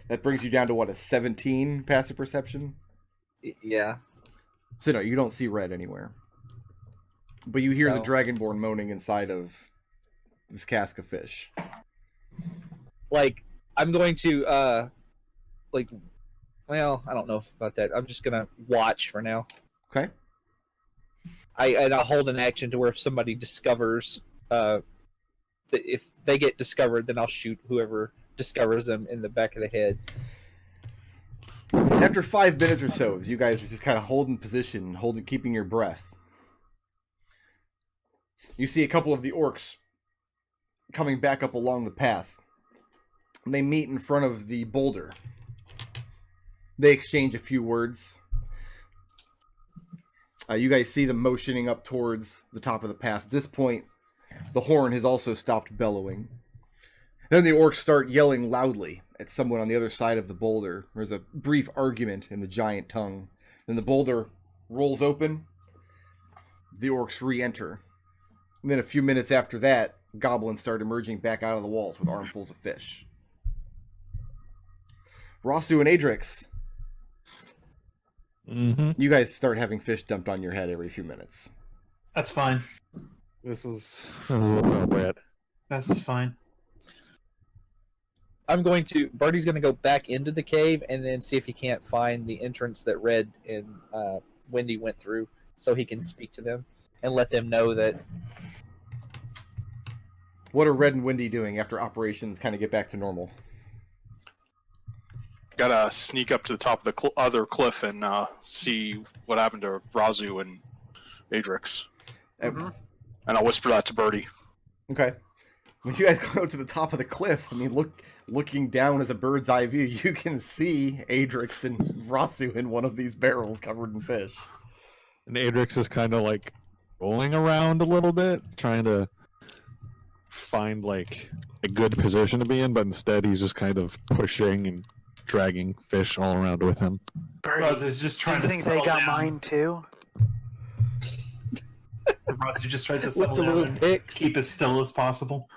That brings you down to, what, a 17 passive perception? Yeah. So no, you don't see red anywhere. But you hear the Dragonborn moaning inside of this cask of fish. Like, I'm going to, well, I don't know about that. I'm just going to watch for now. Okay. I'll hold an action to where if somebody discovers, if they get discovered, then I'll shoot whoever discovers them in the back of the head. After 5 minutes or so, as you guys are just kind of holding position, keeping your breath, you see a couple of the orcs coming back up along the path. And they meet in front of the boulder. They exchange a few words. You guys see them motioning up towards the top of the path. At this point, the horn has also stopped bellowing. Then the orcs start yelling loudly at someone on the other side of the boulder. There's a brief argument in the giant tongue. Then the boulder rolls open. The orcs re-enter. And then a few minutes after that, goblins start emerging back out of the walls with armfuls of fish. Raazu and Adrex. Mm-hmm. You guys start having fish dumped on your head every few minutes. That's fine. This is a little bit. That's fine. Birdie's going to go back into the cave and then see if he can't find the entrance that Red and Wendy went through so he can speak to them and let them know that. What are Red and Wendy doing after operations kind of get back to normal? Gotta sneak up to the top of the other cliff and see what happened to Raazu and Adrex. Mm-hmm. And I'll whisper that to Birdie. Okay. When you guys go to the top of the cliff, I mean, looking down as a bird's eye view, you can see Adrex and Raazu in one of these barrels covered in fish. And Adrex is kind of like rolling around a little bit, trying to find like a good position to be in, but instead he's just kind of pushing and dragging fish all around with him. Raazu is just trying to think they got down. mine too. Raazu just tries to settle the down little and picks. keep as still as possible.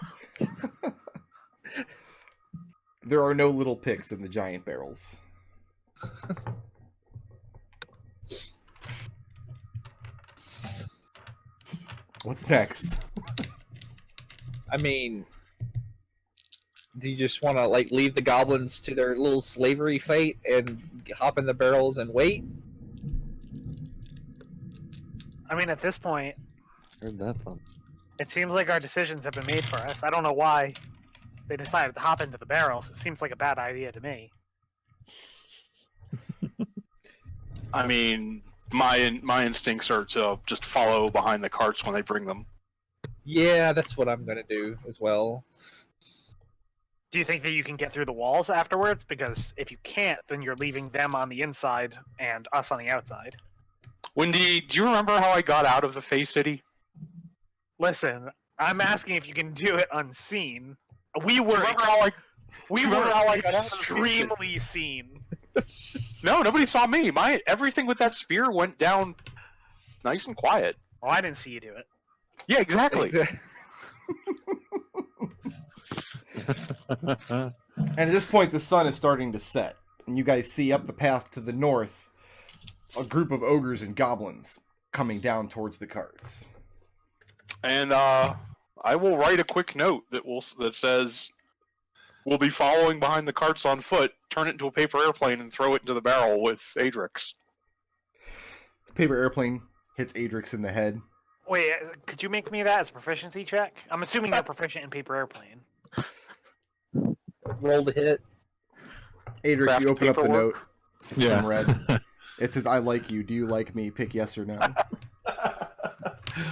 There are no little picks in the giant barrels. What's next? I mean, do you just want to like leave the goblins to their little slavery fate and hop in the barrels and wait? I mean, at this point, Heard that from. it seems like our decisions have been made for us. I don't know why they decided to hop into the barrels. It seems like a bad idea to me. I mean, my instincts are to just follow behind the carts when they bring them. Yeah, that's what I'm gonna do as well. Do you think that you can get through the walls afterwards? Because if you can't, then you're leaving them on the inside and us on the outside. Wendy, do you remember how I got out of the Fey City? Listen, I'm asking if you can do it unseen. We Do you were remember how I got out of the Fey City? extremely seen. No, nobody saw me. Everything with that spear went down nice and quiet. Oh, I didn't see you do it. Yeah, exactly. And at this point, the sun is starting to set. And you guys see up the path to the north a group of ogres and goblins coming down towards the carts. And I will write a quick note that says, "We'll be following behind the carts on foot. Turn it into a paper airplane and throw it into the barrel with Adrex." The paper airplane hits Adrex in the head. Wait, could you make me that as a proficiency check? I'm assuming you're proficient in paper airplane. Roll to hit. Adrex, Craft you open up the note. paperwork. It's from Red. It says, "I like you. Do you like me? Pick yes or no."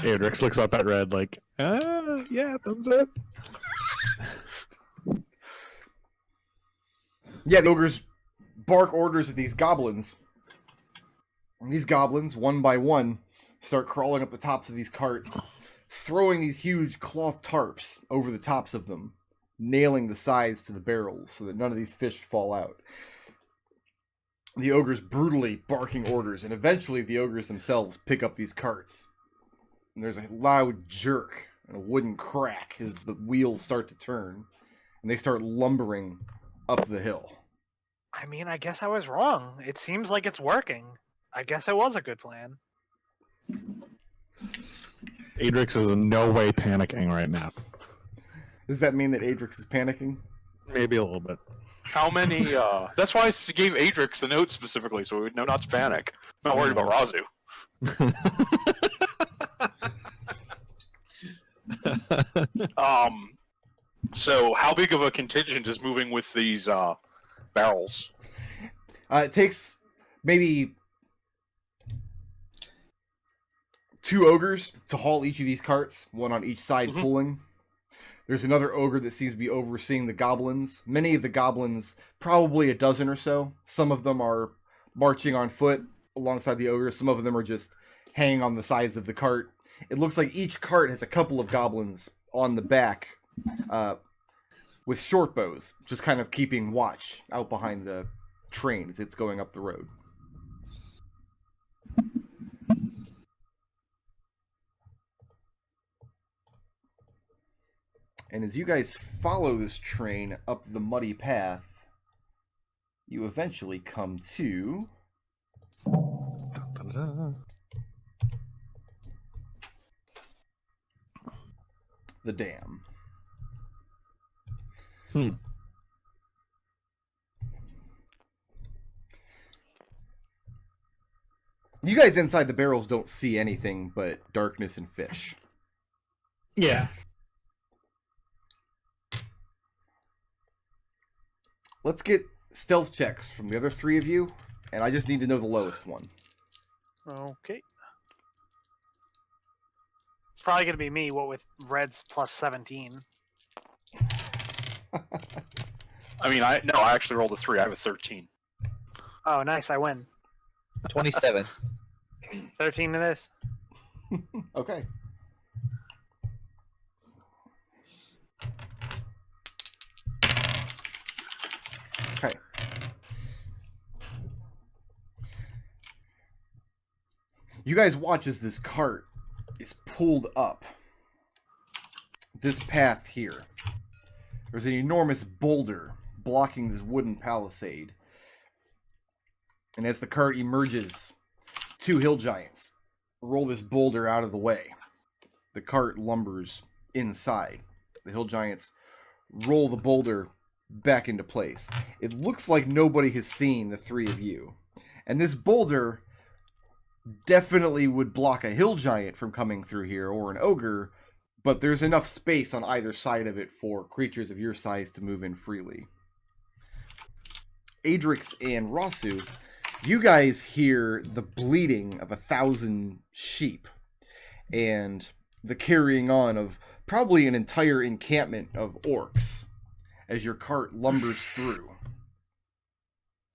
Adrex looks up at Red like, yeah, thumbs up. Yeah, the ogres bark orders at these goblins. And these goblins, one by one, start crawling up the tops of these carts, throwing these huge cloth tarps over the tops of them, nailing the sides to the barrels so that none of these fish fall out. The ogres brutally barking orders, and eventually the ogres themselves pick up these carts. And there's a loud jerk and a wooden crack as the wheels start to turn, and they start lumbering up the hill. I mean, I guess I was wrong. It seems like it's working. I guess it was a good plan. Adrex is in no way panicking right now. Does that mean that Adrex is panicking? Maybe a little bit. How many? That's why I gave Adrex the note specifically, so we would know not to panic. I'm not worried about Raazu. So how big of a contingent is moving with these barrels? It takes maybe 2 ogres to haul each of these carts, one on each side pulling. There's another ogre that seems to be overseeing the goblins. Many of the goblins, probably a dozen or so. Some of them are marching on foot alongside the ogres. Some of them are just hanging on the sides of the cart. It looks like each cart has a couple of goblins on the back with short bows, just kind of keeping watch out behind the train as it's going up the road. And as you guys follow this train up the muddy path, you eventually come to the dam. You guys inside the barrels don't see anything but darkness and fish. Yeah. Let's get stealth checks from the other 3 of you, and I just need to know the lowest one. Okay. It's probably going to be me, what with Red's plus 17. I mean, I actually rolled a 3. I have a 13. Oh, nice, I win. 27. 13 to this. Okay. Okay. You guys watch as this cart is pulled up this path here. There's an enormous boulder blocking this wooden palisade. And as the cart emerges, 2 hill giants roll this boulder out of the way. The cart lumbers inside. The hill giants roll the boulder back into place. It looks like nobody has seen the 3 of you. And this boulder definitely would block a hill giant from coming through here, or an ogre, but there's enough space on either side of it for creatures of your size to move in freely. Adrex and Raazu, you guys hear the bleating of 1,000 sheep and the carrying on of probably an entire encampment of orcs as your cart lumbers through.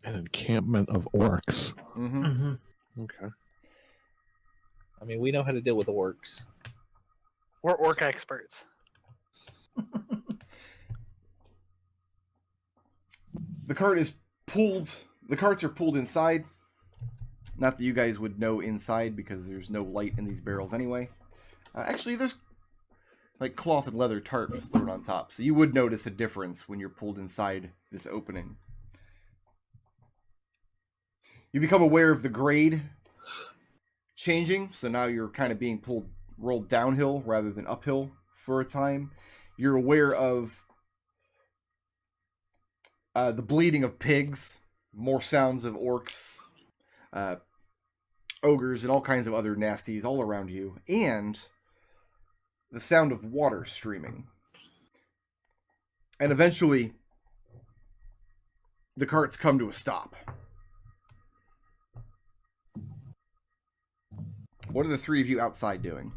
An encampment of orcs. Mm-hmm. Okay. I mean, we know how to deal with orcs. We're orc experts. The cart is pulled. The carts are pulled inside. Not that you guys would know inside because there's no light in these barrels anyway. Actually, there's like cloth and leather tarps thrown on top, so you would notice a difference when you're pulled inside this opening. You become aware of the grade changing, so now you're kind of being rolled downhill rather than uphill for a time. You're aware of the bleeding of pigs, more sounds of orcs, ogres, and all kinds of other nasties all around you, and the sound of water streaming. And eventually, the carts come to a stop. What are the 3 of you outside doing?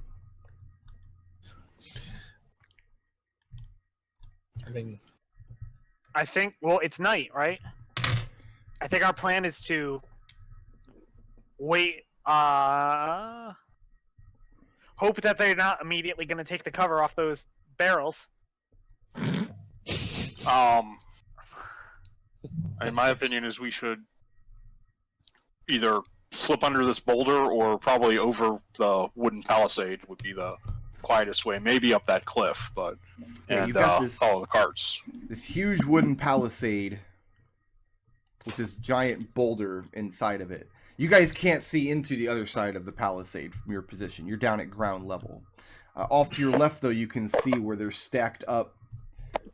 I mean, I think, well, it's night, right? I think our plan is to wait, hope that they're not immediately going to take the cover off those barrels. In my opinion, is we should either slip under this boulder or probably over the wooden palisade would be the quietest way. Maybe up that cliff, but Yeah, and you've got this follow the carts. huge wooden palisade with this giant boulder inside of it. You guys can't see into the other side of the palisade from your position. You're down at ground level. Off to your left, though, you can see where they're stacked up,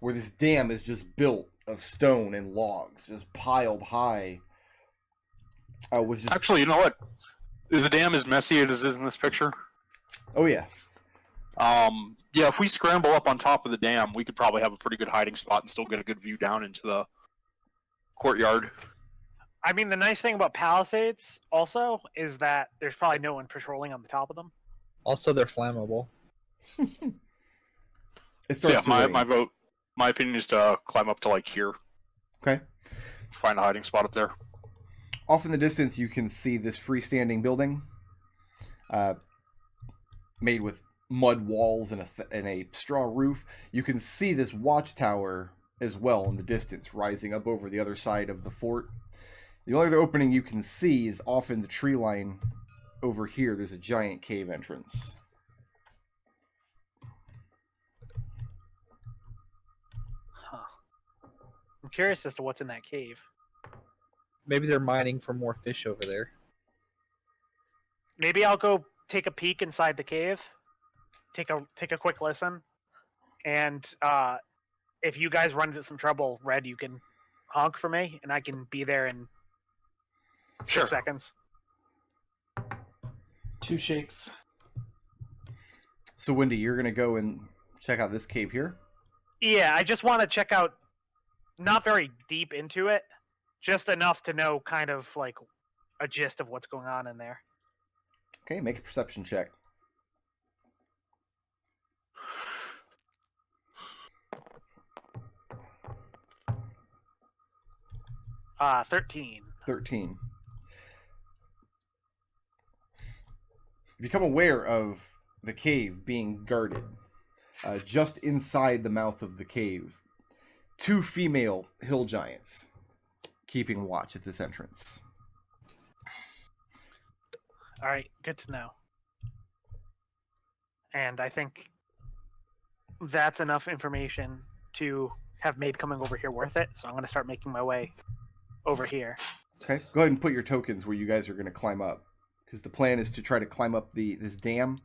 where this dam is just built of stone and logs, just piled high. Actually, you know what? Is the dam as messy as it is in this picture? Oh yeah. Yeah, if we scramble up on top of the dam, we could probably have a pretty good hiding spot and still get a good view down into the courtyard. I mean, the nice thing about palisades also is that there's probably no one patrolling on the top of them. Also, they're flammable. It So starts yeah, to rain. my opinion is to climb up to like here, Okay. find a hiding spot up there. Off in the distance, you can see this freestanding building, made with mud walls and a straw roof. You can see this watchtower as well in the distance, rising up over the other side of the fort. The only other opening you can see is off in the tree line over here. There's a giant cave entrance. Huh. I'm curious as to what's in that cave. Maybe they're mining for more fish over there. Maybe I'll go take a peek inside the cave, take a quick listen, and if you guys run into some trouble, Red, you can honk for me, and I can be there in 6 seconds. 2 shakes. So, Wendy, you're going to go and check out this cave here? Yeah, I just want to check out, not very deep into it, just enough to know kind of like a gist of what's going on in there. Okay, make a perception check. 13. 13. You become aware of the cave being guarded. Just inside the mouth of the cave, 2 female hill giants keeping watch at this entrance. All right, good to know. And I think that's enough information to have made coming over here worth it. So I'm going to start making my way over here. Okay, go ahead and put your tokens where you guys are going to climb up, because the plan is to try to climb up this dam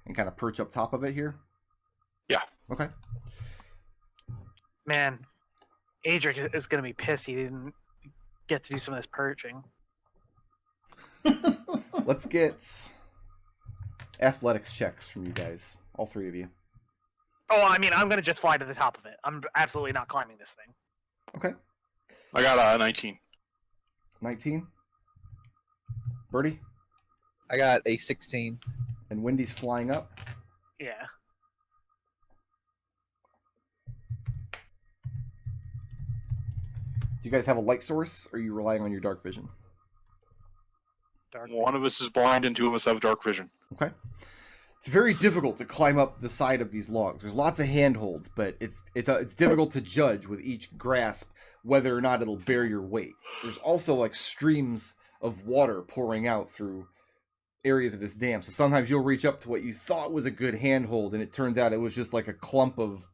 and kind of perch up top of it here. Yeah. Okay. Man, Adrex is going to be pissed he didn't get to do some of this perching. Let's get athletics checks from you guys, all 3 of you. Oh, I mean, I'm going to just fly to the top of it. I'm absolutely not climbing this thing. Okay. I got 19. 19. Birdie? I got a 16. And Wendy's flying up. Yeah. Do you guys have a light source, or are you relying on your dark vision? Dark. One of us is blind and 2 of us have dark vision. Okay. It's very difficult to climb up the side of these logs. There's lots of handholds, but it's difficult to judge with each grasp whether or not it'll bear your weight. There's also like streams of water pouring out through areas of this dam. So sometimes you'll reach up to what you thought was a good handhold, and it turns out it was just like a clump of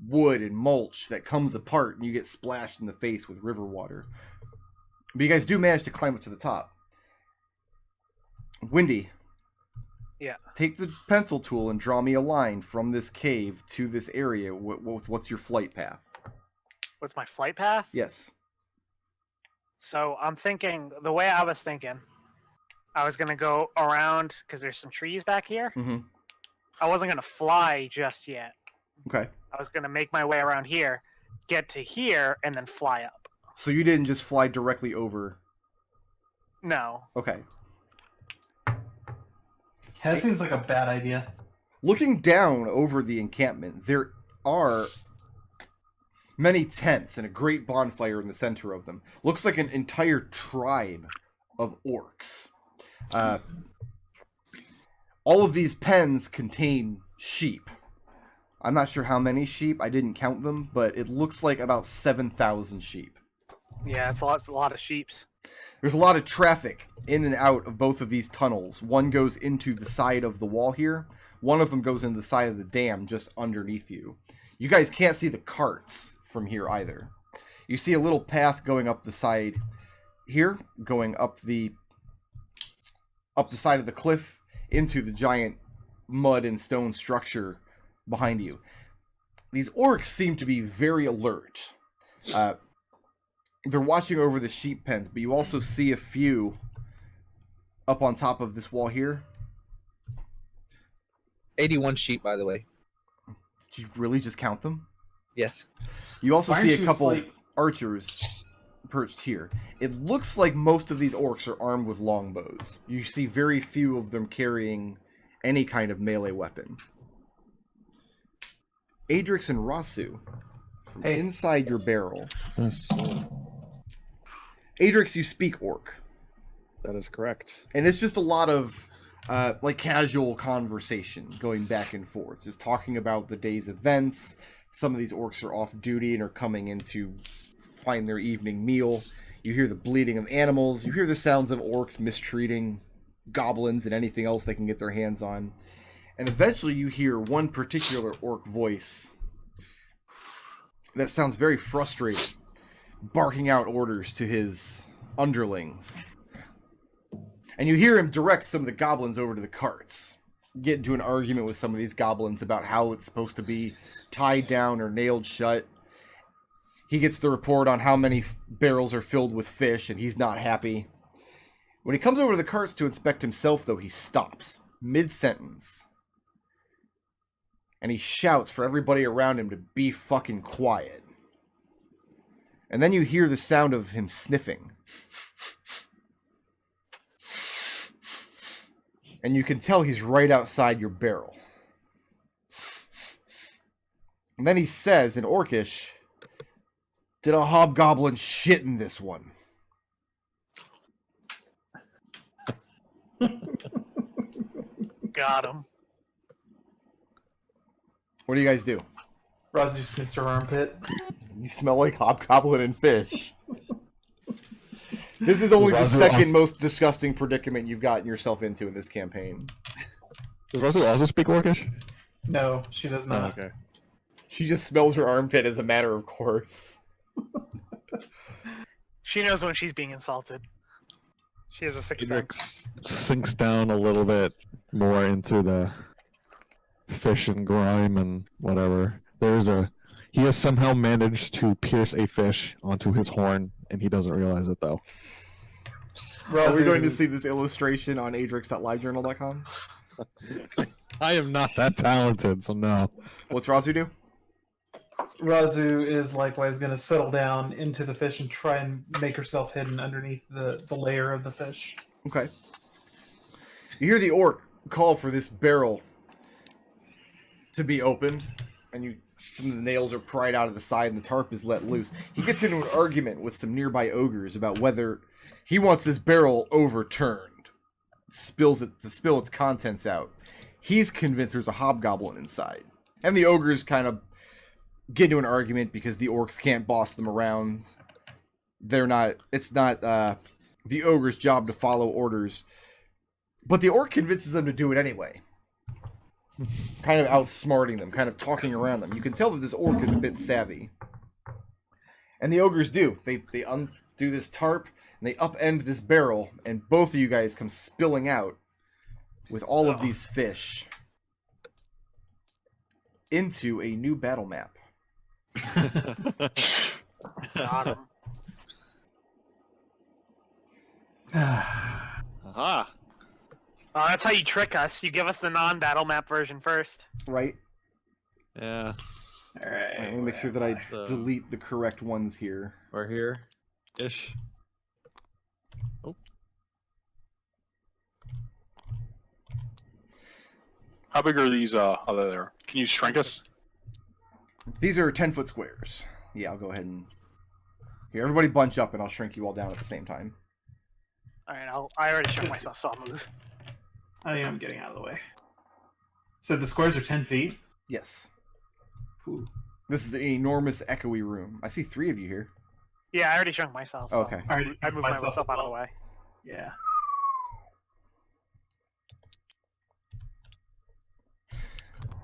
wood and mulch that comes apart, and you get splashed in the face with river water. But you guys do manage to climb up to the top. Wendy. Yeah. Take the pencil tool and draw me a line from this cave to this area. What's your flight path? What's my flight path? Yes. So I'm thinking, the way I was thinking, I was going to go around, because there's some trees back here. Mm-hmm. I wasn't going to fly just yet. Okay. I was going to make my way around here, get to here, and then fly up. So you didn't just fly directly over. No. Okay. Yeah, that seems like a bad idea. Looking down over the encampment, there are many tents and a great bonfire in the center of them. Looks like an entire tribe of orcs. All of these pens contain sheep. I'm not sure how many sheep. I didn't count them, but it looks like about 7,000 sheep. Yeah, it's a lot of sheeps. There's a lot of traffic in and out of both of these tunnels. One goes into the side of the wall here. One of them goes into the side of the dam just underneath you. You guys can't see the carts from here either. You see a little path going up the side here, going up the side of the cliff into the giant mud and stone structure behind you. These orcs seem to be very alert. They're watching over the sheep pens, but you also see a few up on top of this wall here. 81 sheep, by the way. Did you really just count them? Yes. You also Why see aren't a you couple asleep? archers perched here. It looks like most of these orcs are armed with longbows. You see very few of them carrying any kind of melee weapon. Adrex and Raazu, from Hey. inside your barrel. Yes, Adrex, you speak orc. that is correct. And it's just a lot of like casual conversation going back and forth, just talking about the day's events. Some of these orcs are off duty and are coming in to find their evening meal. You hear the bleating of animals. You hear the sounds of orcs mistreating goblins and anything else they can get their hands on. And eventually you hear one particular orc voice that sounds very frustrated, barking out orders to his underlings. And you hear him direct some of the goblins over to the carts. Get into an argument with some of these goblins about how it's supposed to be tied down or nailed shut. He gets the report on how many barrels are filled with fish, and he's not happy. When he comes over to the carts to inspect himself, though, he stops mid-sentence. And he shouts for everybody around him to be fucking quiet. And then you hear the sound of him sniffing. And you can tell he's right outside your barrel. And then he says in Orcish, "Did a hobgoblin shit in this one?" Got him. What do you guys do? Raazu sniffs her armpit. You smell like hobgoblin and fish. This is only the Raazu second also- most disgusting predicament you've gotten yourself into in this campaign. Does Russell also speak Orcish? No, she does Oh, not. okay. She just smells her armpit as a matter of course. She knows when she's being insulted. She has a sixth sense. Adrex sinks down a little bit more into the fish and grime and whatever. He has somehow managed to pierce a fish onto his horn, and he doesn't realize it though. Are we Raazu- going to see this illustration on adrix.livejournal.com? I am not that talented, so no. What's Raazu do? Raazu is likewise going to settle down into the fish and try and make herself hidden underneath the layer of the fish. Okay. You hear the orc call for this barrel to be opened, and some of the nails are pried out of the side and the tarp is let loose. He gets into an argument with some nearby ogres about whether he wants this barrel overturned, to spill its contents out. He's convinced there's a hobgoblin inside. And the ogres kind of get into an argument because the orcs can't boss them around. It's not the ogre's job to follow orders. But the orc convinces them to do it anyway. Kind of outsmarting them, kind of talking around them. You can tell that this orc is a bit savvy. And the ogres do. They undo this tarp, and they upend this barrel, and both of you guys come spilling out with all of these fish into a new battle map. Got him. Aha. That's how you trick us. You give us the non-battle map version first. Right? Yeah, All right. Let me make sure that I So- delete the correct ones here. we're here, ish. How big are these? There. Can you shrink us? These are 10-foot squares. Yeah, I'll go ahead and... Here, everybody bunch up and I'll shrink you all down at the same time. Alright, I already showed myself, so I'll move. I am getting out of the way. So the squares are 10 feet? Yes. Ooh. This is an enormous echoey room. I see 3 of you here. Yeah, I already shrunk myself. So Okay. I moved myself as out of well. the way. Yeah.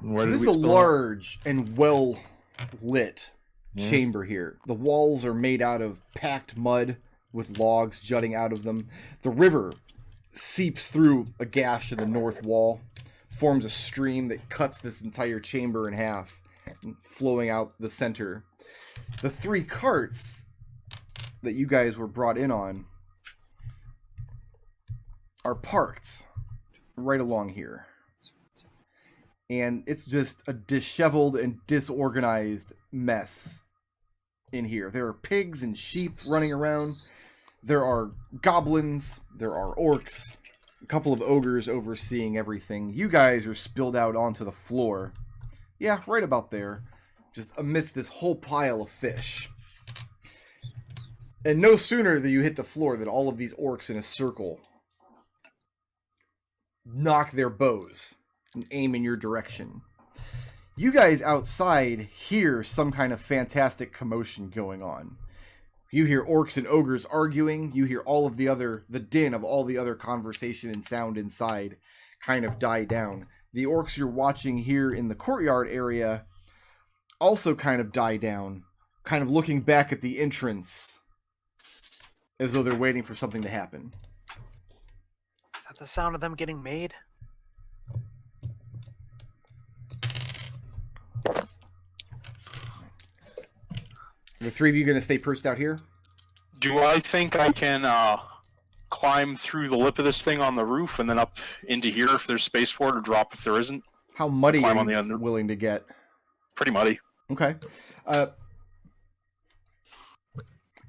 Where So did this we is a spill it? large and well lit Yeah. chamber here. The walls are made out of packed mud with logs jutting out of them. The river seeps through a gash in the north wall, forms a stream that cuts this entire chamber in half, flowing out the center. The 3 carts that you guys were brought in on are parked right along here. And it's just a disheveled and disorganized mess in here. There are pigs and sheep running around. There are goblins. There are orcs. A couple of ogres overseeing everything. You guys are spilled out onto the floor. Yeah, right about there. Just amidst this whole pile of fish. And no sooner do you hit the floor than all of these orcs in a circle knock their bows and aim in your direction. You guys outside hear some kind of fantastic commotion going on. You hear orcs and ogres arguing. You hear all of the din of all the other conversation and sound inside kind of die down. The orcs you're watching here in the courtyard area also kind of die down, kind of looking back at the entrance as though they're waiting for something to happen. Is that the sound of them getting made? The 3 of you going to stay perched out here? Do I think I can climb through the lip of this thing on the roof and then up into here if there's space for it, or drop if there isn't? How muddy Climb are on the you under- willing to get? Pretty muddy. Okay.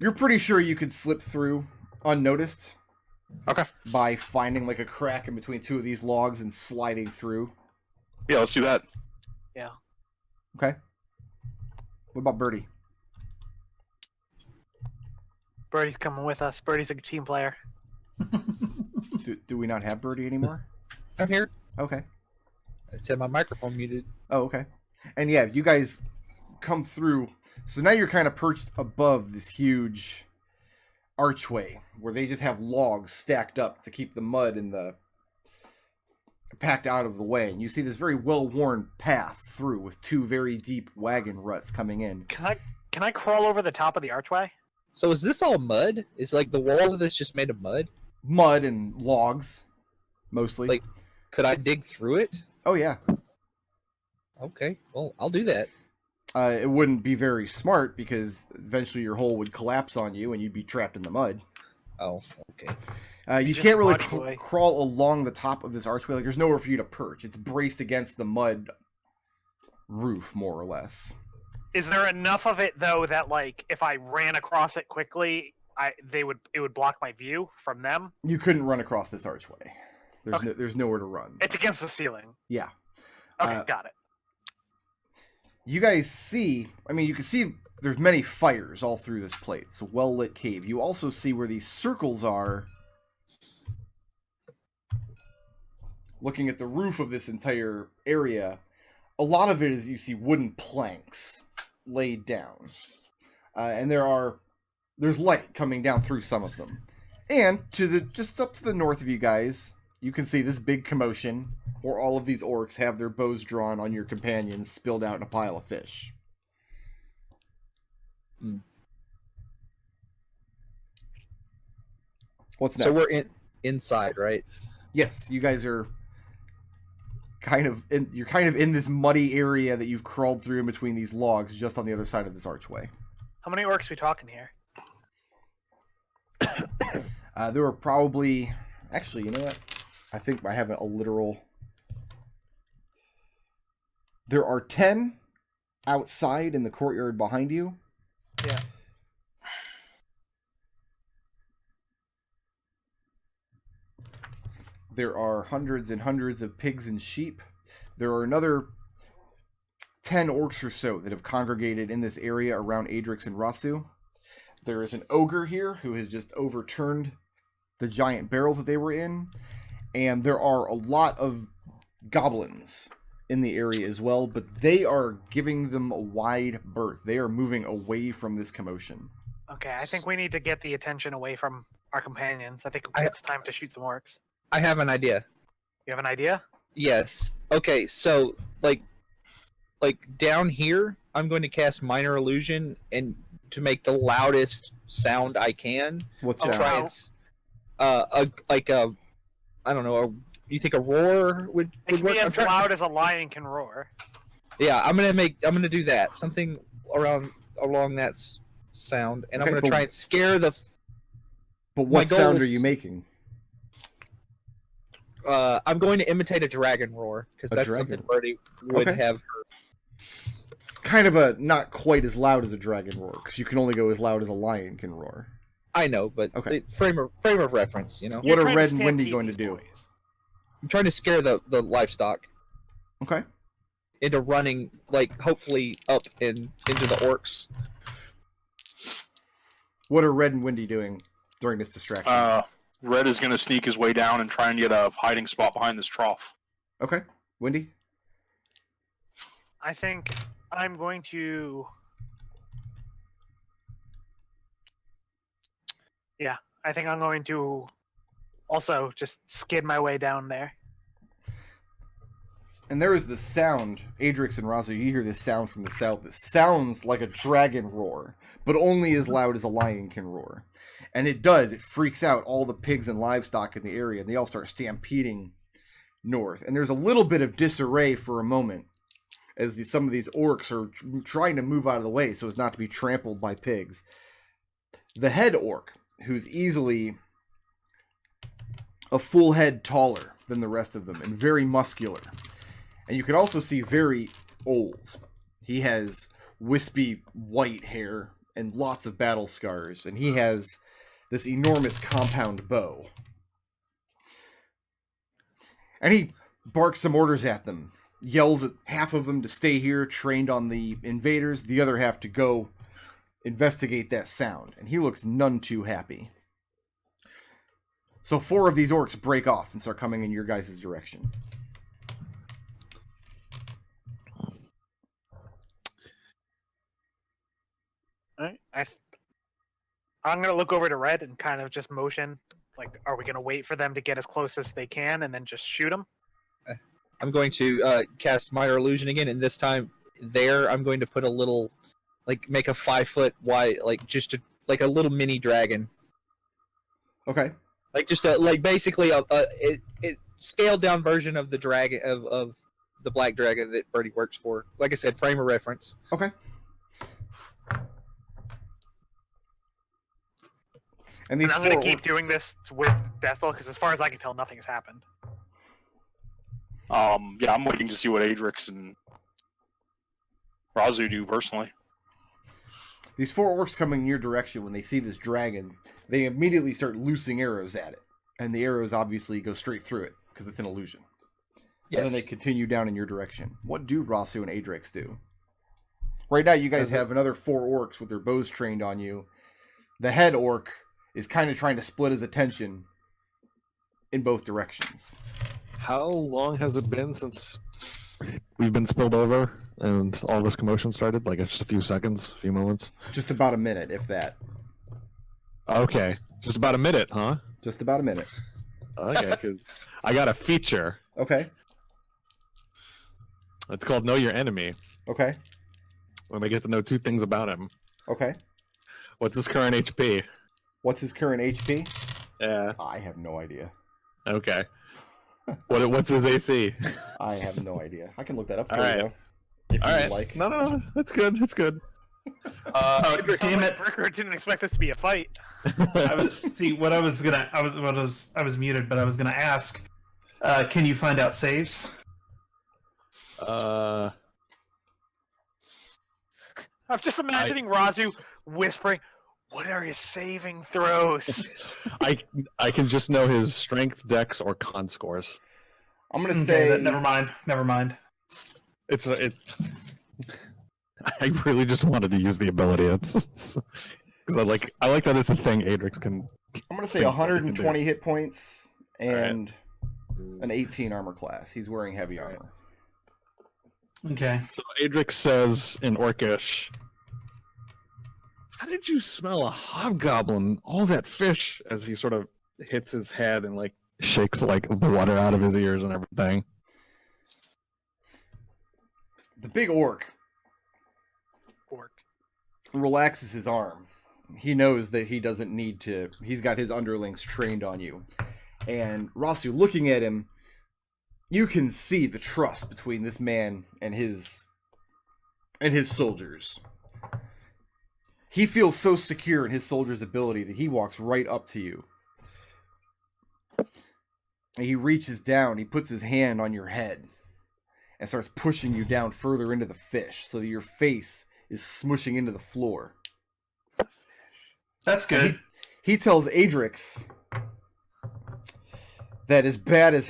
You're pretty sure you could slip through unnoticed Okay. by finding like a crack in between 2 of these logs and sliding through. Yeah, let's do that. Okay. What about Birdie? Birdie's coming with us. Birdie's a team player. Do we not have Birdie anymore? I'm here. Okay. I said my microphone muted. Oh, okay. And yeah, you guys come through. So now you're kind of perched above this huge archway where they just have logs stacked up to keep the mud and the packed out of the way. And you see this very well-worn path through with 2 very deep wagon ruts coming in. Can I crawl over the top of the archway? So is this all mud? Is like the walls of this just made of mud? Mud and logs, mostly. Like, could I dig through it? Oh, yeah. Okay, well, I'll do that. It wouldn't be very smart because eventually your hole would collapse on you and you'd be trapped in the mud. Oh, okay. You just can't really watch the way. crawl along the top of this archway. Like, there's nowhere for you to perch. It's braced against the mud roof, more or less. Is there enough of it though that like if I ran across it quickly, it would block my view from them? You couldn't run across this archway. There's Okay. there's nowhere to run. It's against the ceiling. Yeah. Okay, got it. You guys see, I mean, you can see there's many fires all through this place. It's a well-lit cave. You also see where these circles are. Looking at the roof of this entire area, a lot of it is, you see wooden planks laid down. And there's light coming down through some of them. And just up to the north of you guys, you can see this big commotion where all of these orcs have their bows drawn on your companions spilled out in a pile of fish. What's next? So we're inside, right? Yes, you guys are you're kind of in this muddy area that you've crawled through in between these logs just on the other side of this archway. How many orcs we talking here? There were probably... Actually, you know what? I think I have a literal... There are 10 outside in the courtyard behind you. Yeah. There are hundreds and hundreds of pigs and sheep. There are another 10 orcs or so that have congregated in this area around Adrex and Raazu. There is an ogre here who has just overturned the giant barrel that they were in. And there are a lot of goblins in the area as well, but they are giving them a wide berth. They are moving away from this commotion. Okay, I think we need to get the attention away from our companions. I think it's time to shoot some orcs. I have an idea. You have an idea? Yes. Okay, so, like, like down here, I'm going to cast Minor Illusion and to make the loudest sound I can. What's Oh, that? Try wow. and I don't know. You think a roar would It can work? be I'm as trying- loud as a lion can roar. Yeah, I'm gonna do that. Something along that sound, and Okay, I'm gonna but- try and scare the. But My what goal sound are is- you making? I'm going to imitate a dragon roar because A that's dragon. something Birdie would Okay. have. Kind of a not quite as loud as a dragon roar, because you can only go as loud as a lion can roar. I know, but Okay. frame of reference. You know, What You're are trying to Red and Windy stampede going to these do? boys. I'm trying to scare the livestock Okay. into running, like hopefully up and into the orcs. What are Red and Windy doing during this distraction? Red is going to sneak his way down and try and get a hiding spot behind this trough. Okay. Windy? I think I'm going to. Yeah, I think I'm going to also just skid my way down there. And there is this sound, Adrex and Raazu, you hear this sound from the south that sounds like a dragon roar, but only as loud as a lion can roar. And it does, it freaks out all the pigs and livestock in the area, and they all start stampeding north. And there's a little bit of disarray for a moment, as some of these orcs are trying to move out of the way so as not to be trampled by pigs. The head orc, who's easily a full head taller than the rest of them, and very muscular. And you can also see very old. He has wispy white hair and lots of battle scars, and he has this enormous compound bow. And he barks some orders at them, yells at half of them to stay here, trained on the invaders, the other half to go investigate that sound. And he looks none too happy. So 4 of these orcs break off and start coming in your guys' direction. Alright, I'm gonna look over to Red and kind of just motion. Like, are we gonna wait for them to get as close as they can and then just shoot them? I'm going to cast Minor Illusion again, and this time there I'm going to put a little, like, make a 5 foot wide, like just like a little mini dragon, Okay. like just a like basically a scaled down version of the dragon of the black dragon that Birdie works for. Like I said, frame of reference. Okay. And these And I'm gonna 4 keep orcs- doing this with Destil because, as far as I can tell, nothing has happened. Yeah, I'm waiting to see what Adrex and Raazu do personally. These 4 orcs coming in your direction, when they see this dragon, they immediately start loosing arrows at it. And the arrows obviously go straight through it, because it's an illusion. Yes. And then they continue down in your direction. What do Raazu and Adrex do? Right now, you guys have another 4 orcs with their bows trained on you. The head orc is kind of trying to split his attention in both directions. How long has it been since we've been spilled over and all this commotion started? Like just a few seconds, a few moments? Just about a minute, if that. Okay. Just about a minute, huh? Just about a minute. Okay, because I got a feature. Okay. It's called Know Your Enemy. Okay. When I get to know 2 things about him. Okay. What's his current HP? What's his current HP? Yeah. I have no idea. Okay. What's his AC? I have no idea. I can look that up for All you, right. though. If All you right. would like. No. That's good. That's good. Damn it! Bricker didn't expect this to be a fight. See, I was muted, but I was gonna ask. Can you find out saves? I'm just imagining Raazu whispering, "What are his saving throws?" I can just know his strength, dex, or con scores. I'm going to Okay, say... never mind. I really just wanted to use the ability. It's because I like that it's a thing Adrex can. I'm going to say Think what he can 120 hit points right. and an 18 armor class. He's wearing heavy armor. Okay. So Adrex says in Orcish, "How did you smell a hobgoblin? All that fish?" As he sort of hits his head and like shakes like the water out of his ears and everything. The big orc Orc. relaxes his arm. He knows that he doesn't need to. He's got his underlings trained on you. And Raazu, looking at him, you can see the trust between this man and his soldiers. He feels so secure in his soldiers' ability that he walks right up to you. And he reaches down, he puts his hand on your head and starts pushing you down further into the fish so that your face is smushing into the floor. That's good. He tells Adrex that as bad as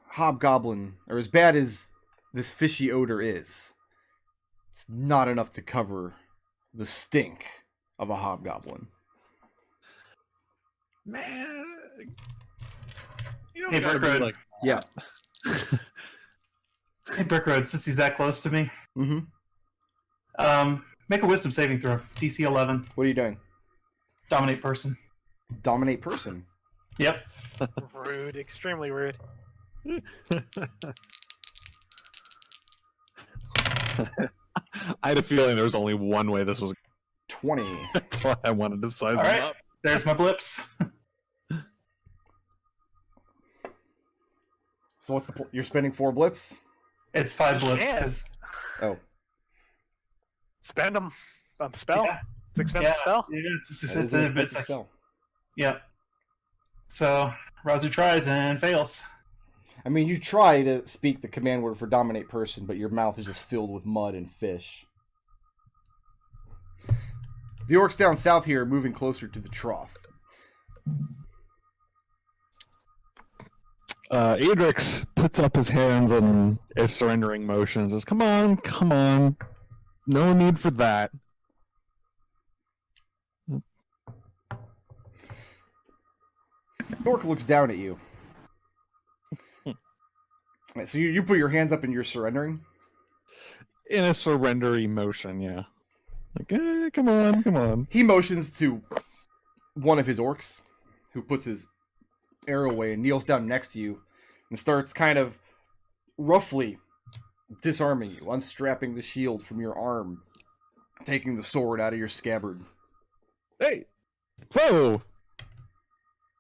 Hobgoblin, or as bad as this fishy odor is, it's not enough to cover the stink of a Hobgoblin. Man, you don't Hey, gotta be Brickroad. like, Yeah. Hey, Brickroad, since he's that close to me, Mm-hmm. make a wisdom saving throw. DC 11. What are you doing? Dominate person. Dominate person. Yep. Rude. Extremely rude. I had a feeling there was only one way this was. 20. That's why I wanted to size All him right. up. There's my blips. So what's the you're spending 4 blips? It's 5 blips. Yeah. 'Cause- Oh, Spend them. Spell. Yeah. It's expensive spell. Yeah, it's that is an a expensive bit. spell. Yep. So Raazu tries and fails. I mean, you try to speak the command word for dominate person, but your mouth is just filled with mud and fish. The orcs down south here are moving closer to the trough. Adrex puts up his hands and is surrendering motion and says, come on. No need for that. The orc looks down at you. So you put your hands up and you're surrendering? In a surrendery motion, yeah. Like, come on. He motions to one of his orcs, who puts his arrow away and kneels down next to you and starts kind of roughly disarming you, unstrapping the shield from your arm, taking the sword out of your scabbard. Hey! Whoa!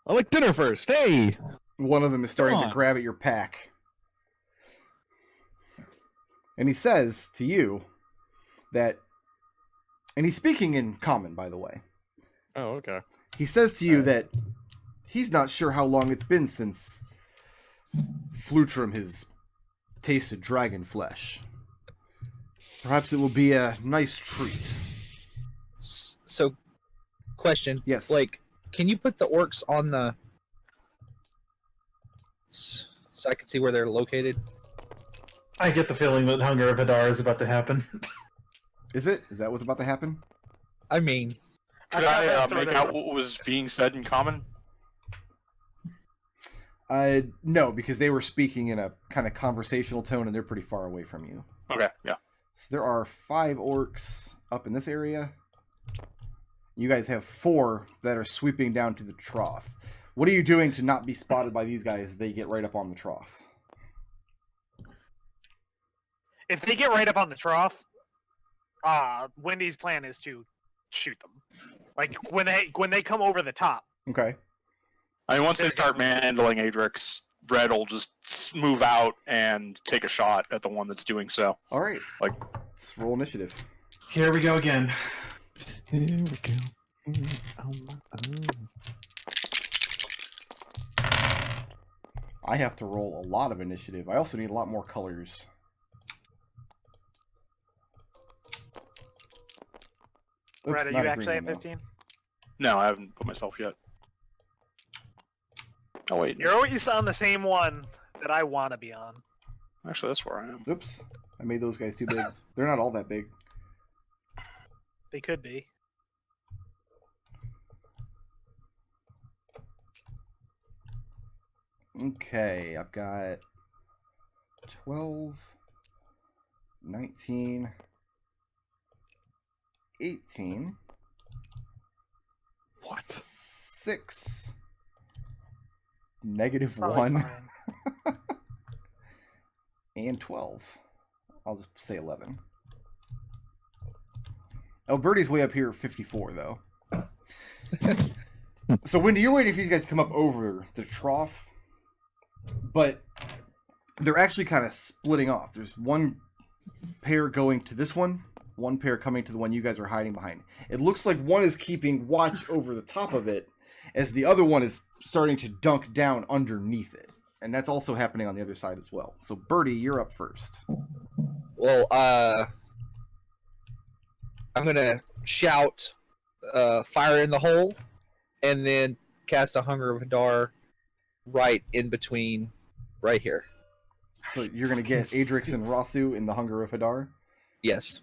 I like dinner first, hey! One of them is starting Come to on. grab at your pack. And he says to you that, and he's speaking in common, by the way. Oh, okay. He says to you that he's not sure how long it's been since Flutrum has tasted dragon flesh. Perhaps it will be a nice treat. So, question. Yes. Like, can you put the orcs on the... so I can see where they're located? I get the feeling that Hunger of Hadar is about to happen. Is it? Is that what's about to happen? I mean, Could thought I that's make sort of- out what was being said in common? No, because they were speaking in a kind of conversational tone and they're pretty far away from you. Okay, yeah. So there are 5 orcs up in this area. You guys have 4 that are sweeping down to the trough. What are you doing to not be spotted by these guys as they get right up on the trough? If they get right up on the trough, Wendy's plan is to shoot them. Like when they come over the top. Okay. I mean, once they start manhandling Adrex, Red will just move out and take a shot at the one that's doing so. All right. Like- Let's roll initiative. Here we go again. Here we go. I have to roll a lot of initiative. I also need a lot more colors. Oops, Red, are not you a actually green at one, though. 15? No, I haven't put myself yet. Oh wait, You're always on the same one that I want to be on. actually that's where I am. Oops. I made those guys too big. They're not all that big. They could be. Okay, I've got 12, 19, 18. What? 6. Negative Probably 1. fine. And 12. I'll just say 11. Oh, Birdie's way up here at 54, though. So, Wendy, you're waiting for these guys to come up over the trough, but they're actually kind of splitting off. There's one pair going to this one pair coming to the one you guys are hiding behind. It looks like one is keeping watch over the top of it, as the other one is starting to dunk down underneath it. And that's also happening on the other side as well. So, Birdie, you're up first. Well, I'm going to shout fire in the hole, and then cast a Hunger of Hadar right in between, right here. So you're going to get Adrex and Raazu in the Hunger of Hadar? Yes.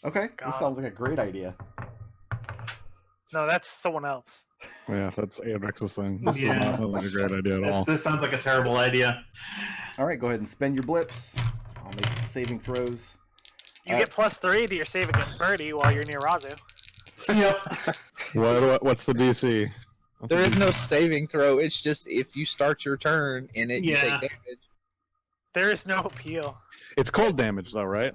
Okay, God. this sounds like a great idea. No, that's someone else. Yeah, that's Adrex's thing. This Yeah. does not sound like a great idea at all. This sounds like a terrible idea. All right, go ahead and spend your blips. I'll make some saving throws. You get +3 to your save against Birdie while you're near Raazu. Yep. What's the DC? What's There the is DC? no saving throw. It's just if you start your turn in it, you Yeah. take damage. There is no appeal. It's cold damage, though, right?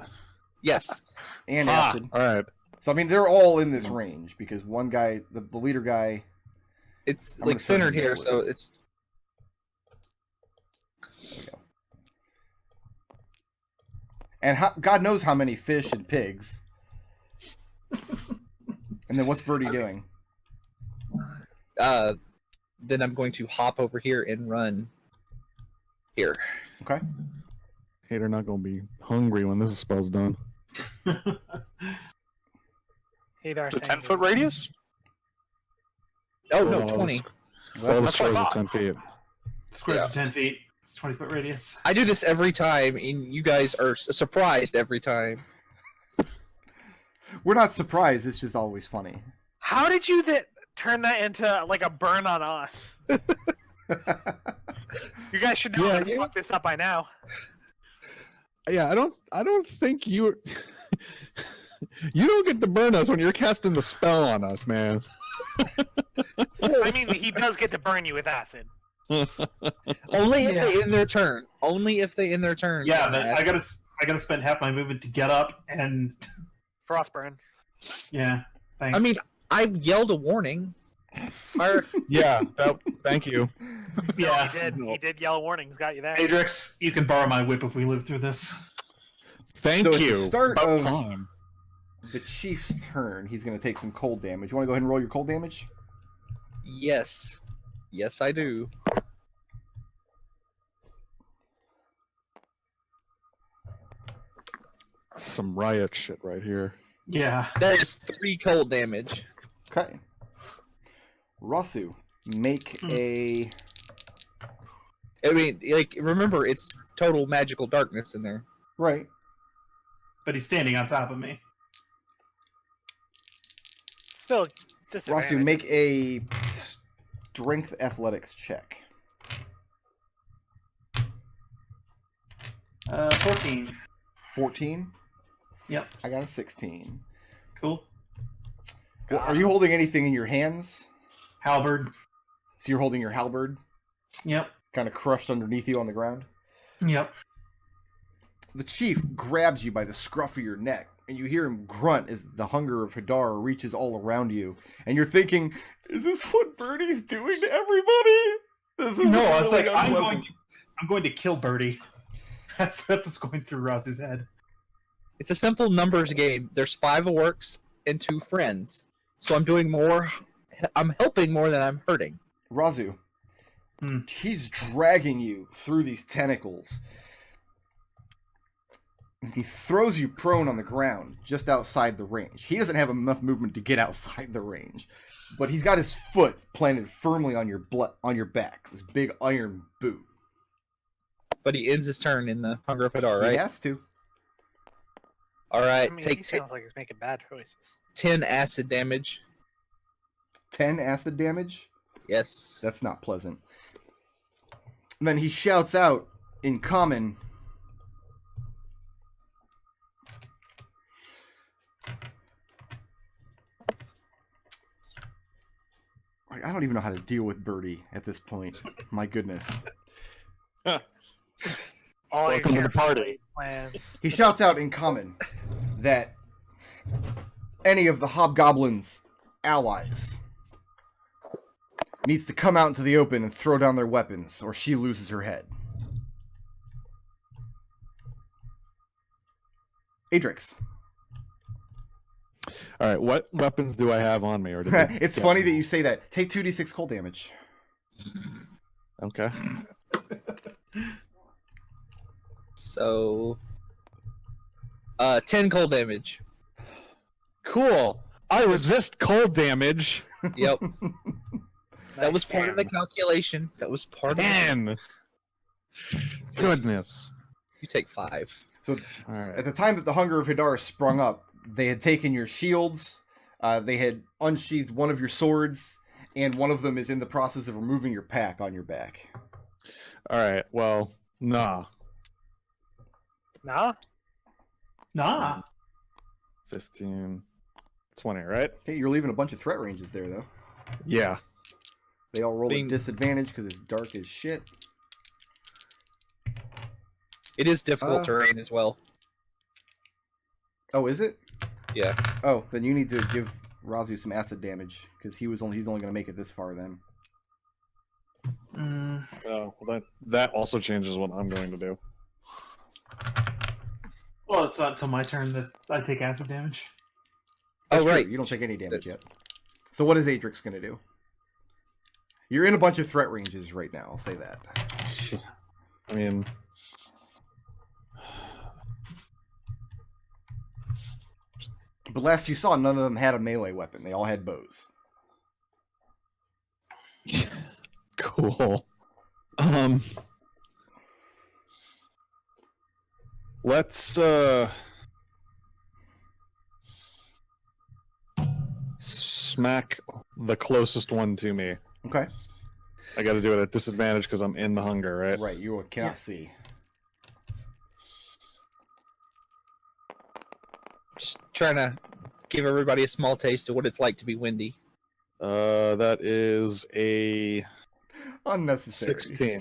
Yes. And Ah, acid. all right. So, I mean, they're all in this range because one guy, the leader guy... It's I'm gonna like start centered in the here, middle so with it. it's There we go. And God knows how many fish and pigs. And then what's Birdie doing? then I'm going to hop over here and run here. Okay. Hey, they're not going to be hungry when this spell's done. Hadar The 10-foot radius? Oh Well, no, all the 20. squ- All the That's squares what I are thought. 10 feet. Squares Yeah. are 10 feet. It's 20-foot radius. I do this every time, and you guys are surprised every time. We're not surprised. It's just always funny. How did you turn that into like a burn on us? You guys should know Yeah, how to yeah. fuck this up by now. Yeah, I don't think you you don't get to burn us when you're casting the spell on us, man. I mean, he does get to burn you with acid. Only if Yeah. they end their turn. Only if they end their turn. Yeah, but I gotta spend half my movement to get up, and Frostburn. yeah, thanks. I mean, I yelled a warning. Fire. Yeah, thank you. yeah. He did yell warnings, got you there. Adrex, you can borrow my whip if we live through this. Thank So at the you. start About of- time. The chief's turn. He's going to take some cold damage. You want to go ahead and roll your cold damage? Yes. Yes, I do. Some riot shit right here. Yeah. That is 3 cold damage. Okay. Raazu, make a... I mean, like, remember, it's total magical darkness in there. Right. But he's standing on top of me. Still, disadvantage. Raazu, make a strength athletics check. 14. 14? Yep. I got a 16. Cool. Well, are you holding anything in your hands? Halberd. So you're holding your halberd, Yep. kind of crushed underneath you on the ground? Yep. The chief grabs you by the scruff of your neck, and you hear him grunt as the hunger of Hadar reaches all around you. And you're thinking, is this what Birdie's doing to everybody? This is No, it's really like I'm unpleasant." going to kill Birdie. That's what's going through Razu's head. It's a simple numbers game. There's 5 orcs and 2 friends. So I'm doing more. I'm helping more than I'm hurting. Raazu, Hmm. he's dragging you through these tentacles. And he throws you prone on the ground just outside the range. He doesn't have enough movement to get outside the range, but he's got his foot planted firmly on your back. This big iron boot. But he ends his turn in the Hunger of Hadar, He right? has to. All right, I mean, he take sounds like he's making bad choices. 10 acid damage. 10 acid damage. Yes. That's not pleasant. And then he shouts out in common, I don't even know how to deal with Birdie at this point. My goodness. All Welcome to your the party. carefully plans. He shouts out in common that any of the Hobgoblin's allies needs to come out into the open and throw down their weapons, or she loses her head. Adrex. All right, what weapons do I have on me? Or did they It's get funny me? that you say that. Take 2d6 cold damage. Okay. So, 10 cold damage. Cool. I resist cold damage. Yep, that was Nice part of the jam. calculation. That was part of it. 10. Goodness. You take 5. So All right. at the time that the Hunger of Hadar sprung up, they had taken your shields, they had unsheathed one of your swords, and one of them is in the process of removing your pack on your back. All right. Well, nah. Nah? Nah. 15, 20, right? Okay, you're leaving a bunch of threat ranges there, though. Yeah. They all roll Being- at disadvantage because it's dark as shit. It is difficult terrain as well. Oh, is it? Yeah. Oh, then you need to give Raazu some acid damage because he's only going to make it this far then. Oh, well, that also changes what I'm going to do. Well, it's not until my turn that I take acid damage. That's Oh, true. right. You don't take any damage yet. So what is Adrex going to do? You're in a bunch of threat ranges right now. I'll say that. I mean, But last you saw, none of them had a melee weapon. They all had bows. cool. Let's smack the closest one to me. Okay. I got to do it at disadvantage because I'm in the hunger, right? Right. You cannot see. Just trying to give everybody a small taste of what it's like to be windy. That is a Unnecessary. 16.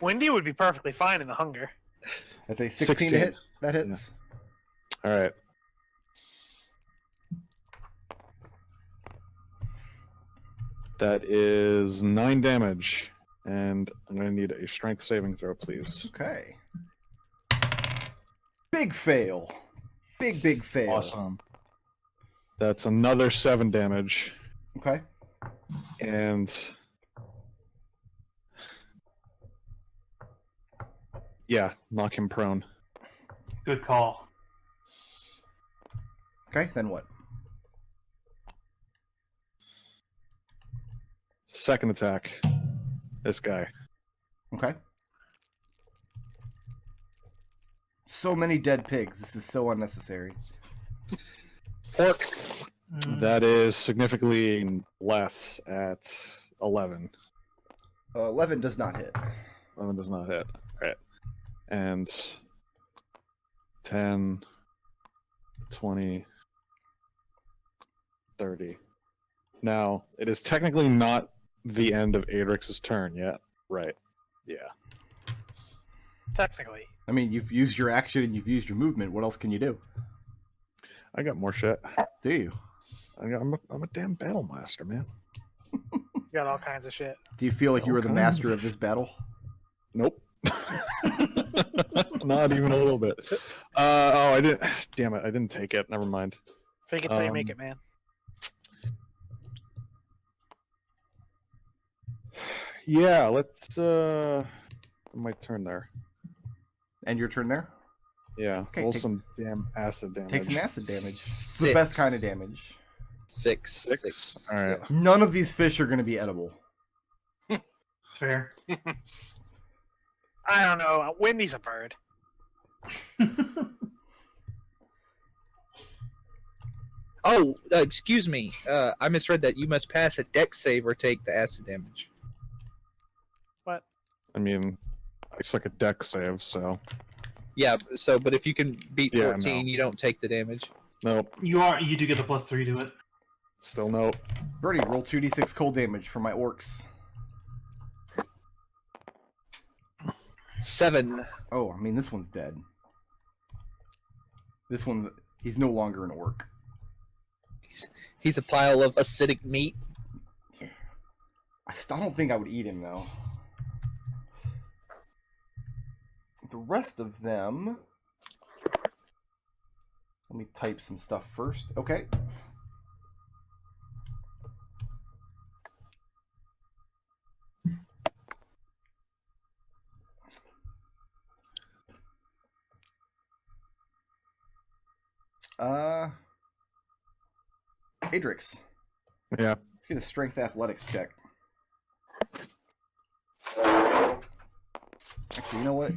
Windy would be perfectly fine in the hunger. That's a 16 16. to hit. That hits. All right. That is 9 damage, and I'm going to need a strength saving throw, please. Okay. Big fail. Big fail. Awesome. That's another 7 damage, Okay. and yeah, knock him prone. Good call. Okay. Then what? Second attack. This guy. Okay. So many dead pigs. This is so unnecessary. Pork. That is significantly less at 11. 11 does not hit. 11 does not hit. Alright. And 10, 20, 30. Now, it is technically not the end of Adrex's turn yet. Right. Yeah. Technically. I mean, you've used your action and you've used your movement. What else can you do? I got more shit. Do you? I'm a damn battle master, man. You got all kinds of shit. Do you feel like you were the Okay. master of this battle? Nope. Not even a little bit. Oh, I didn't. Damn it! I didn't take it. Never mind. Fake it till you make it, Um, man. Yeah, let's. My turn there. And your turn there? Yeah, Okay, roll take- some damn acid damage. Take some acid damage. It's the best kind of damage. 6. 6. All right. None of these fish are going to be edible. Fair. I don't know. Windy's a bird. Oh, excuse me. I misread that. You must pass a dex save or take the acid damage. I mean, I suck at deck save, so Yeah. So, but if you can beat Yeah, 14, no. you don't take the damage. nope. You do get a +3 to it. Still nope. Birdie, roll 2d6 cold damage for my orcs. 7. Oh, I mean, this one's dead. This one, he's no longer an orc. He's a pile of acidic meat. I still don't think I would eat him, though. The rest of them... Let me type some stuff first. Okay. Adrex. Yeah. Let's get a strength athletics check. Actually, you know what?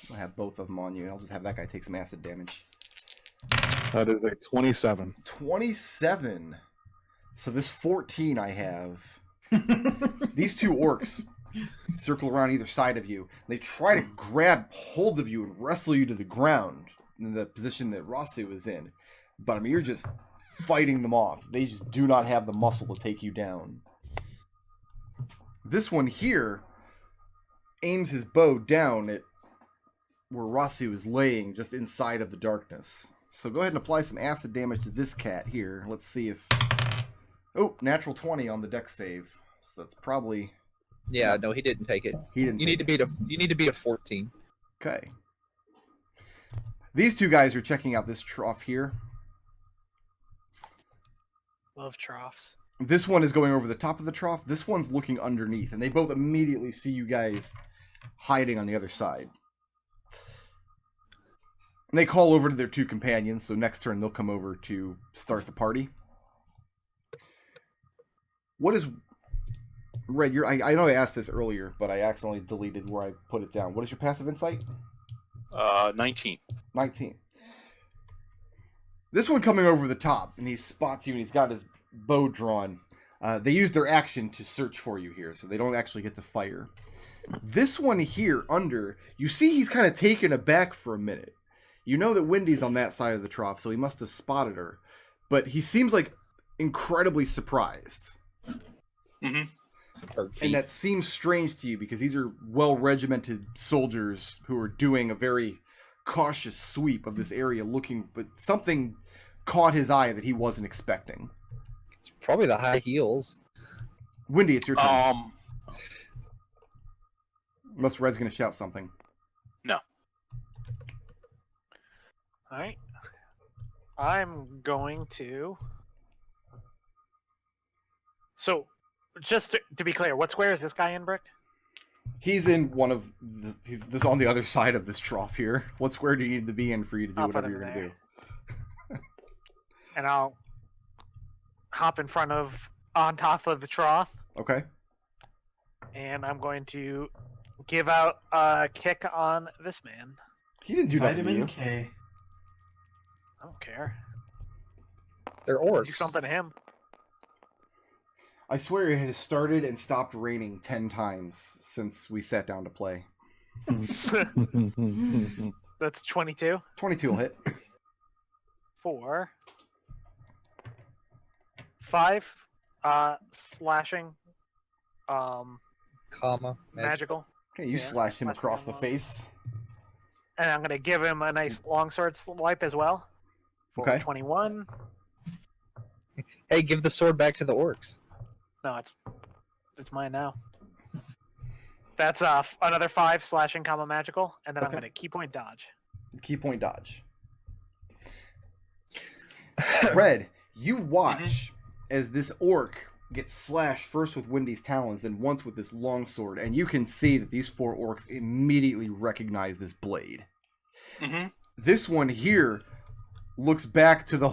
I'll have both of them on you. I'll just have that guy take some acid damage. That is a 27. 27. So this 14 I have. These two orcs circle around either side of you. They try to grab hold of you and wrestle you to the ground in the position that Raazu is in. But I mean, you're just fighting them off. They just do not have the muscle to take you down. This one here aims his bow down at where Raazu is laying, just inside of the darkness. So go ahead and apply some acid damage to this cat here. Let's see if... Oh, natural 20 on the dex save. So that's probably... Yeah, no, he didn't take it. He didn't. You need to beat a 14. Okay. These two guys are checking out this trough here. Love troughs. This one is going over the top of the trough. This one's looking underneath, and they both immediately see you guys hiding on the other side. And they call over to their two companions, so next turn they'll come over to start the party. What is... Red, I know I asked this earlier, but I accidentally deleted where I put it down. What is your passive insight? 19. 19. This one coming over the top, and he spots you, and he's got his bow drawn. They use their action to search for you here, so they don't actually get to fire. This one here, under, you see he's kind of taken aback for a minute. You know that Wendy's on that side of the trough, so he must have spotted her. But he seems like incredibly surprised. Mm-hmm. And that seems strange to you, because these are well-regimented soldiers who are doing a very cautious sweep of this area looking, but something caught his eye that he wasn't expecting. It's probably the high heels. Wendy, it's your turn. Unless Red's going to shout something. No. Alright. I'm going to... So, just to be clear, what square is this guy in, Brick? He's in one of the, he's just on the other side of this trough here. What square do you need to be in for you to do I'll put whatever him you're going to there. do? And I'll hop in front of, on top of the trough, Okay. and I'm going to give out a kick on this man. He didn't do nothing to Vitamin you. K. I don't care. They're orcs. Do something to him. I swear it has started and stopped raining 10 times since we sat down to play. That's 22. 22 will hit. 4. 5. Slashing. Comma. Magical. Okay, you Yeah, slashed him slash across the him, face. And I'm going to give him a nice longsword swipe as well. For Okay. 21. Hey, give the sword back to the orcs. No, it's mine now. That's another 5 slashing, comma magical, and then I'm Okay. going to key point dodge. Key point dodge. Red, you watch as this orc gets slashed first with Wendy's talons, then once with this longsword, and you can see that these 4 orcs immediately recognize this blade. Mm-hmm. This one here looks back to the...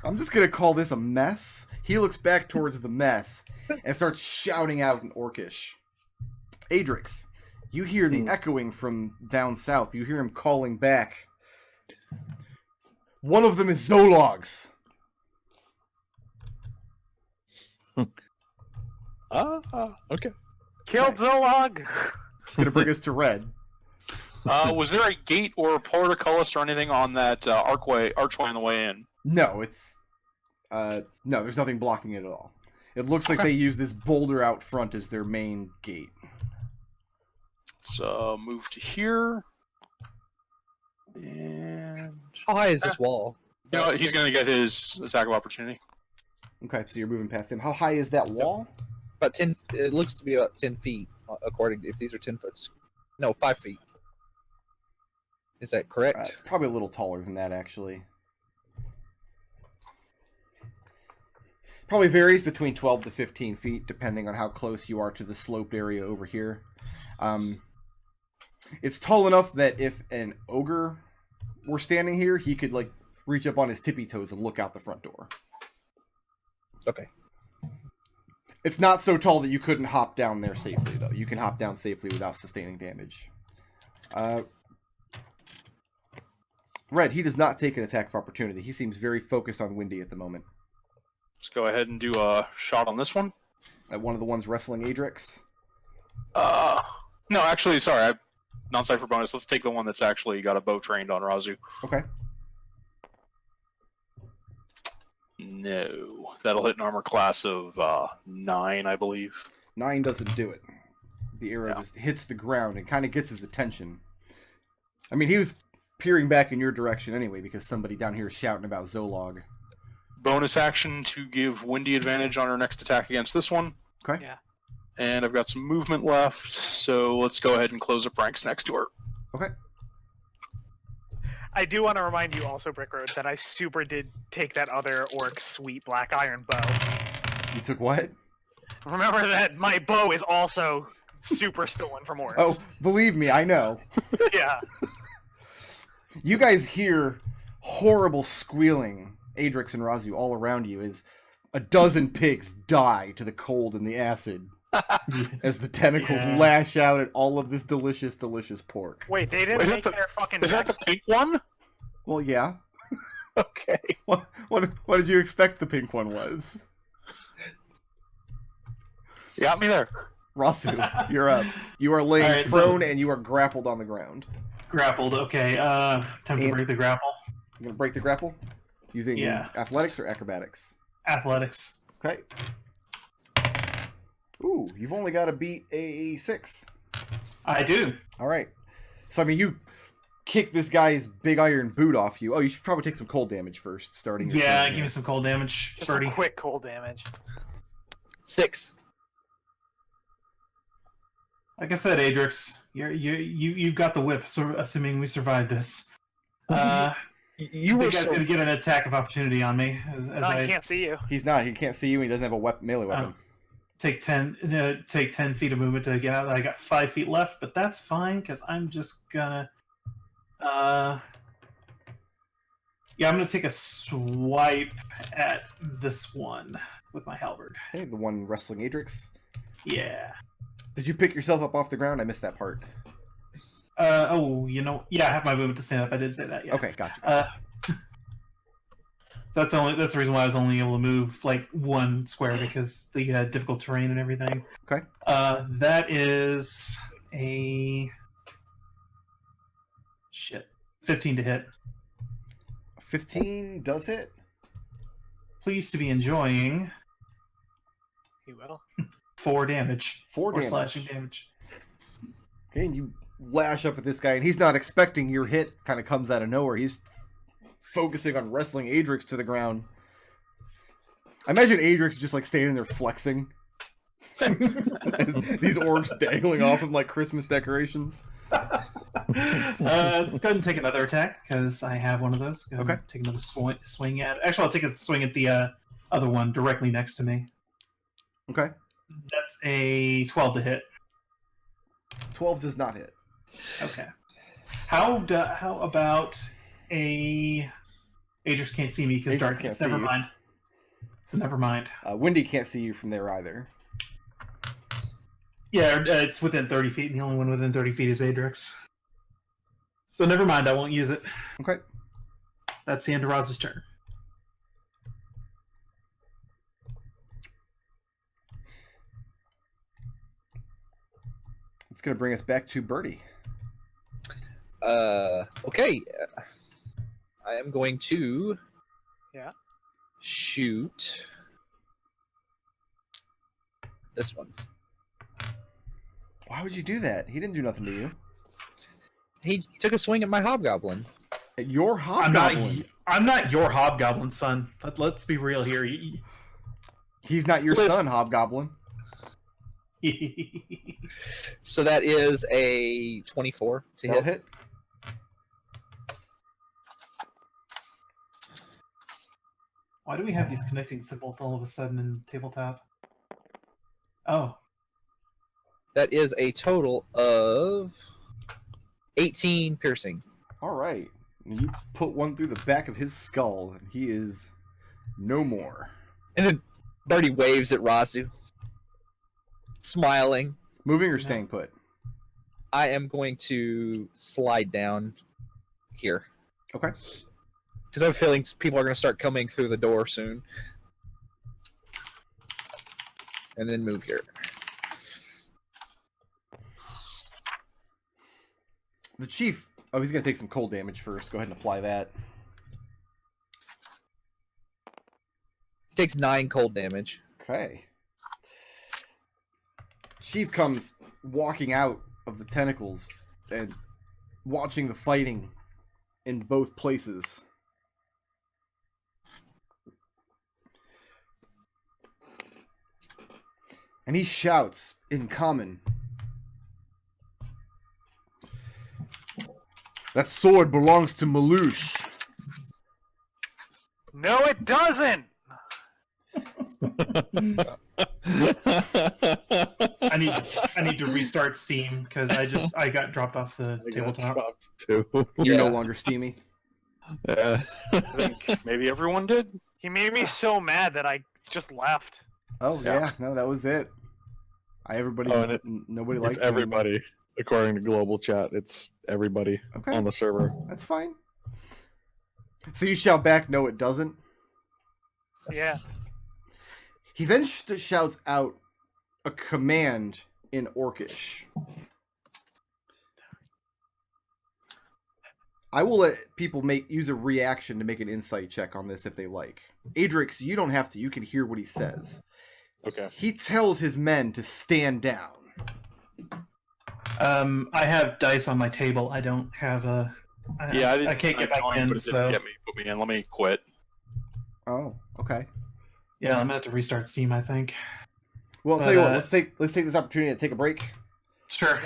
I'm just going to call this a mess. He looks back towards the mess and starts shouting out in Orcish. Adrex, you hear the echoing from down south. You hear him calling back. One of them is Zolog's. Okay. Killed Zolog! It's going to bring us to Red. Was there a gate or a portcullis or anything on that archway on the way in? No, it's... no, there's nothing blocking it at all. It looks like they use this boulder out front as their main gate. move to here. And How high is this wall? you know what? He's going to get his attack of opportunity. Okay, so you're moving past him. How high is that wall? About 10. It looks to be about 10 feet, according to if these are 10 foot. No, 5 feet. Is that correct? It's probably a little taller than that, actually. Probably varies between 12 to 15 feet, depending on how close you are to the sloped area over here. It's tall enough that if an ogre were standing here, he could like reach up on his tippy toes and look out the front door. Okay. It's not so tall that you couldn't hop down there safely, though. You can hop down safely without sustaining damage. Red, he does not take an attack of opportunity. He seems very focused on Windy at the moment. Let's go ahead and do a shot on this one. At one of the ones wrestling Adrex. No, actually, sorry. Non-cipher bonus. Let's take the one that's actually got a bow trained on Raazu. Okay. No. That'll hit an armor class of 9, I believe. 9 doesn't do it. The arrow just hits the ground and kind of gets his attention. I mean, he was peering back in your direction anyway because somebody down here is shouting about Zolog. Bonus action to give Windy advantage on her next attack against this one. Okay. Yeah. And I've got some movement left, so let's go ahead and close up ranks next to her. Okay. I do want to remind you also, Brickroad, that I super did take that other orc sweet black iron bow. You took what? Remember that my bow is also super stolen from orcs. Oh, believe me, I know. Yeah. You guys hear horrible squealing, Adrex and Raazu, all around you as a dozen pigs die to the cold and the acid as the tentacles lash out at all of this delicious, delicious pork. Wait, they didn't make their fucking Is that the decks? pink one? Well, yeah. Okay. What did you expect the pink one was? You got me there. Raazu, you're up. You are laying Alright, prone and you are grappled on the ground. Grappled. Okay. Time to break the grapple. You're going to break the grapple? Using Yeah. athletics or acrobatics? Athletics. Okay. Ooh, you've only got to beat a 6. I do. All right. So, I mean, you kick this guy's big iron boot off you. Oh, you should probably take some cold damage first, starting. your Yeah, turn give me here. some cold damage, Just Birdie. some quick cold damage. 6. Like I said, Adrex, you've got the whip. So assuming we survive this, You the were guy's so... gonna get an attack of opportunity on me as No, I can't see you. He's not. He can't see you. And he doesn't have a melee weapon. take 10 feet of movement to get out. I got 5 feet left, but that's fine because I'm just gonna. I'm gonna take a swipe at this one with my halberd. Okay, the one wrestling Adrex. Yeah. Did you pick yourself up off the ground? I missed that part. I have my movement to stand up. I did say that. Yeah. Okay, gotcha. That's the reason why I was only able to move like one square because the difficult terrain and everything. Okay. That is a 15 to hit. 15 does hit. Pleased to be enjoying You will. 4 damage. 4 damage. Slashing damage. Okay, and you lash up at this guy, and he's not expecting your hit. Kind of comes out of nowhere. He's focusing on wrestling Adrex to the ground. I imagine Adrex is just like standing there flexing. As these orcs dangling off him like Christmas decorations. Go ahead and take another attack because I have one of those. Go ahead and take another swing at. Actually, I'll take a swing at the other one directly next to me. Okay. That's a 12 to hit. 12 does not hit. Okay. How about a Adrex can't see me because Adrex can't darkness. see Never you. mind. So never mind. Windy can't see you from there either. Yeah, it's within 30 feet, and the only one within 30 feet is Adrex. So never mind, I won't use it. Okay. That's the end of Raazu's turn. It's going to bring us back to Birdie. Okay. I am going to. Yeah. Shoot. This one. Why would you do that? He didn't do nothing to you. He took a swing at my hobgoblin. At your hobgoblin. I'm not your hobgoblin, son. Let's be real here. He's not your Listen. son, hobgoblin. So that is a 24 to That'll hit. hit. Why do we have these connecting symbols all of a sudden in tabletop? Oh, That is a total of 18 piercing. All right. You put one through the back of his skull, and he is no more. And then Birdie waves at Raazu, smiling. Moving or staying put? I am going to slide down here. Okay. Because I have a feeling people are going to start coming through the door soon. And then move here. The chief... Oh, he's going to take some cold damage first. Go ahead and apply that. He takes 9 cold damage. Okay. Chief comes walking out of the tentacles and watching the fighting in both places. And he shouts in common. That sword belongs to Malouche. No, it doesn't. I need to restart Steam because I got dropped off the tabletop. Too. You're no Yeah. longer steamy. Yeah. I think maybe everyone did. He made me so mad that I just left. Oh Yeah. yeah, no, that was it. Everybody, Oh, and nobody likes It's him anymore. everybody. According to global chat, it's everybody Okay, on the server. that's fine. So you shout back, "No, it doesn't." Yeah. He then shouts out a command in Orcish. I will let people use a reaction to make an insight check on this if they like. Adrex, you don't have to. You can hear what he says. Okay. He tells his men to stand down. I have dice on my table. I don't have a. Yeah, I can't get back joined, in. but it didn't So put me in. Let me quit. Oh, okay. yeah, I'm gonna have to restart Steam. I think. Well, I'll tell you what. Let's take this opportunity to take a break. Sure.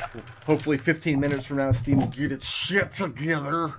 Hopefully, 15 minutes from now, Steam will get its shit together.